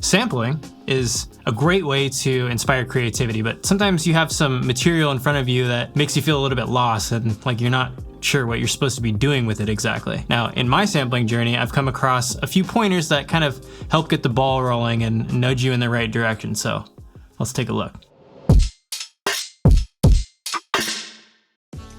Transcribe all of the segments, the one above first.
sampling is a great way to inspire creativity, but sometimes you have some material in front of you that makes you feel a little bit lost and like you're not sure what you're supposed to be doing with it exactly. Now, in my sampling journey, I've come across a few pointers that kind of help get the ball rolling and nudge you in the right direction. So let's take a look.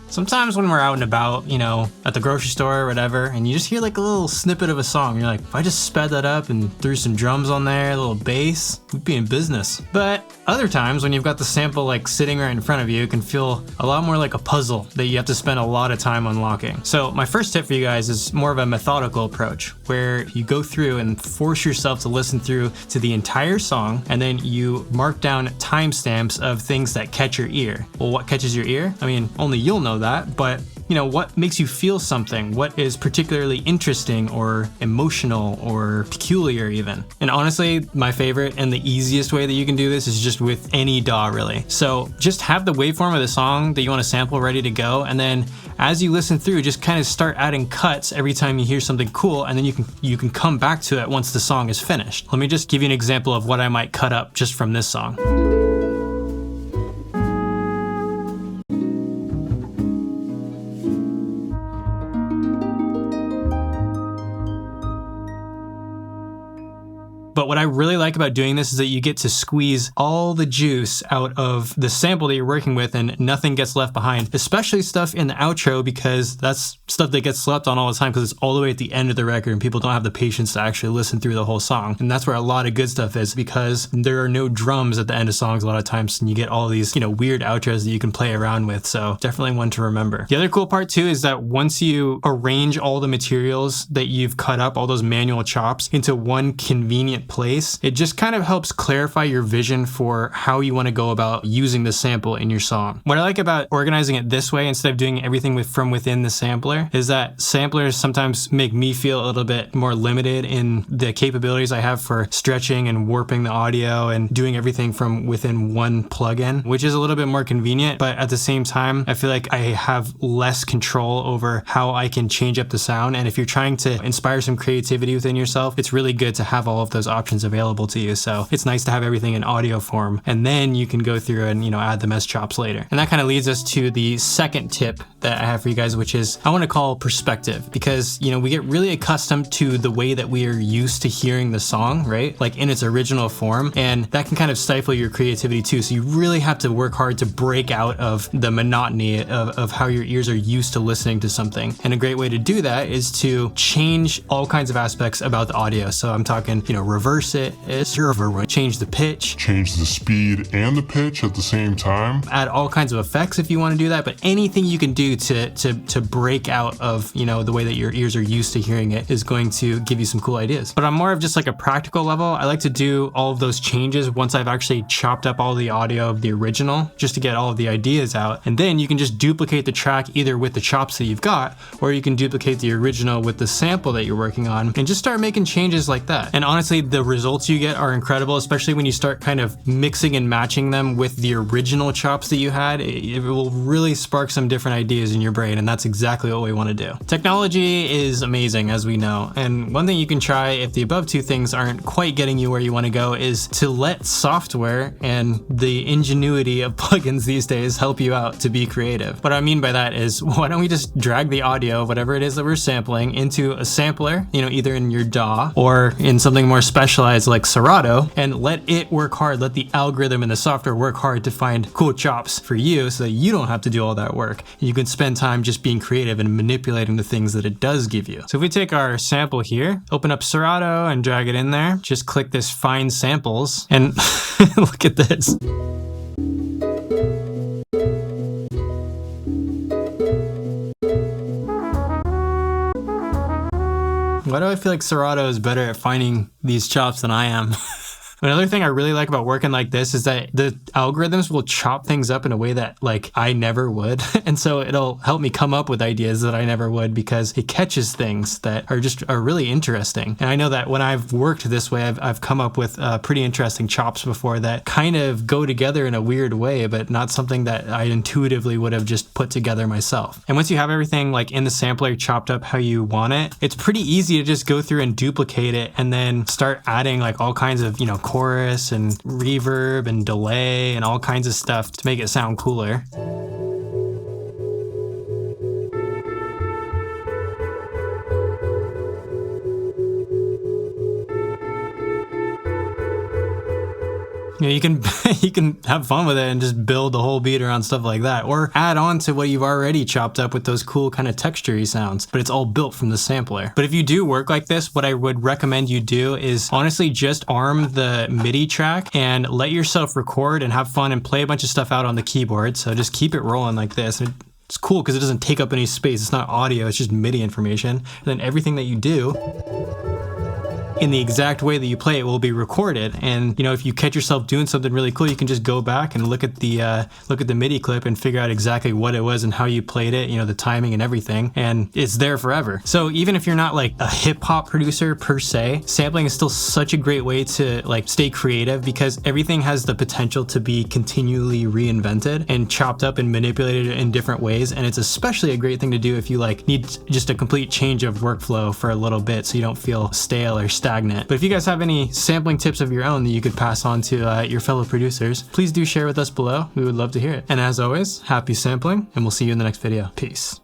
Sometimes when we're out and about, you know, at the grocery store or whatever, and you just hear like a little snippet of a song, you're like, if I just sped that up and threw some drums on there, a little bass, we'd be in business. But other times when you've got the sample like sitting right in front of you, it can feel a lot more like a puzzle that you have to spend a lot of time unlocking. So my first tip for you guys is more of a methodical approach, where you go through and force yourself to listen through to the entire song, and then you mark down timestamps of things that catch your ear. Well, what catches your ear? I mean, only you'll know that, but you know, what makes you feel something? What is particularly interesting or emotional or peculiar even? And honestly, my favorite and the easiest way that you can do this is just with any DAW really. So just have the waveform of the song that you want to sample ready to go, and then as you listen through, just kind of start adding cuts every time you hear something cool, and then you can come back to it once the song is finished. Let me just give you an example of what I might cut up just from this song. But what I really like about doing this is that you get to squeeze all the juice out of the sample that you're working with and nothing gets left behind, especially stuff in the outro, because that's stuff that gets slept on all the time because it's all the way at the end of the record and people don't have the patience to actually listen through the whole song. And that's where a lot of good stuff is, because there are no drums at the end of songs a lot of times, and you get all these, you know, weird outros that you can play around with. So definitely one to remember. The other cool part too is that once you arrange all the materials that you've cut up, all those manual chops, into one convenient place, it just kind of helps clarify your vision for how you want to go about using the sample in your song. What I like about organizing it this way instead of doing everything from within the sampler is that samplers sometimes make me feel a little bit more limited in the capabilities I have for stretching and warping the audio and doing everything from within one plugin, which is a little bit more convenient, but at the same time, I feel like I have less control over how I can change up the sound. And if you're trying to inspire some creativity within yourself, it's really good to have all of those options available to you. So it's nice to have everything in audio form, and then you can go through and, you know, add the mesh chops later. And that kind of leads us to the second tip that I have for you guys, which is I want to call perspective, because, you know, we get really accustomed to the way that we are used to hearing the song, right? Like in its original form, and that can kind of stifle your creativity too. So you really have to work hard to break out of the monotony of how your ears are used to listening to something. And a great way to do that is to change all kinds of aspects about the audio. So I'm talking, you know, reverse it, change the pitch, change the speed and the pitch at the same time, add all kinds of effects if you want to do that, but anything you can do to break out of, you know, the way that your ears are used to hearing it is going to give you some cool ideas. But on more of just like a practical level, I like to do all of those changes once I've actually chopped up all the audio of the original, just to get all of the ideas out. And then you can just duplicate the track either with the chops that you've got, or you can duplicate the original with the sample that you're working on and just start making changes like that. And honestly, the results you get are incredible, especially when you start kind of mixing and matching them with the original chops that you had. It will really spark some different ideas in your brain, and that's exactly what we want to do. Technology is amazing, as we know, and one thing you can try if the above two things aren't quite getting you where you want to go is to let software and the ingenuity of plugins these days help you out to be creative. What I mean by that is, why don't we just drag the audio of whatever it is that we're sampling into a sampler, you know, either in your DAW or in something more specialized like Serato, and let it work hard, let the algorithm and the software work hard to find cool chops for you so that you don't have to do all that work. You can spend time just being creative and manipulating the things that it does give you. So if we take our sample here, open up Serato and drag it in there, just click this find samples and look at this. Why do I feel like Serato is better at finding these chops than I am? Another thing I really like about working like this is that the algorithms will chop things up in a way that like I never would. And so it'll help me come up with ideas that I never would because it catches things that are really interesting. And I know that when I've worked this way, I've come up with pretty interesting chops before that kind of go together in a weird way, but not something that I intuitively would have just put together myself. And once you have everything like in the sampler chopped up how you want it, it's pretty easy to just go through and duplicate it and then start adding like all kinds of, chorus and reverb and delay and all kinds of stuff to make it sound cooler. You can have fun with it and just build the whole beat around stuff like that, or add on to what you've already chopped up with those cool kind of texture-y sounds, but it's all built from the sampler. But if you do work like this, what I would recommend you do is honestly just arm the MIDI track and let yourself record and have fun and play a bunch of stuff out on the keyboard. So just keep it rolling like this. And it's cool because it doesn't take up any space. It's not audio, it's just MIDI information. And then everything that you do in the exact way that you play it will be recorded. And if you catch yourself doing something really cool, you can just go back and look at the MIDI clip and figure out exactly what it was and how you played it, the timing and everything, and it's there forever. So even if you're not like a hip hop producer per se, sampling is still such a great way to like stay creative because everything has the potential to be continually reinvented and chopped up and manipulated in different ways. And it's especially a great thing to do if you like need just a complete change of workflow for a little bit so you don't feel stale or stagnant. But if you guys have any sampling tips of your own that you could pass on to your fellow producers, please do share with us below. We would love to hear it. And as always, happy sampling, and we'll see you in the next video. Peace.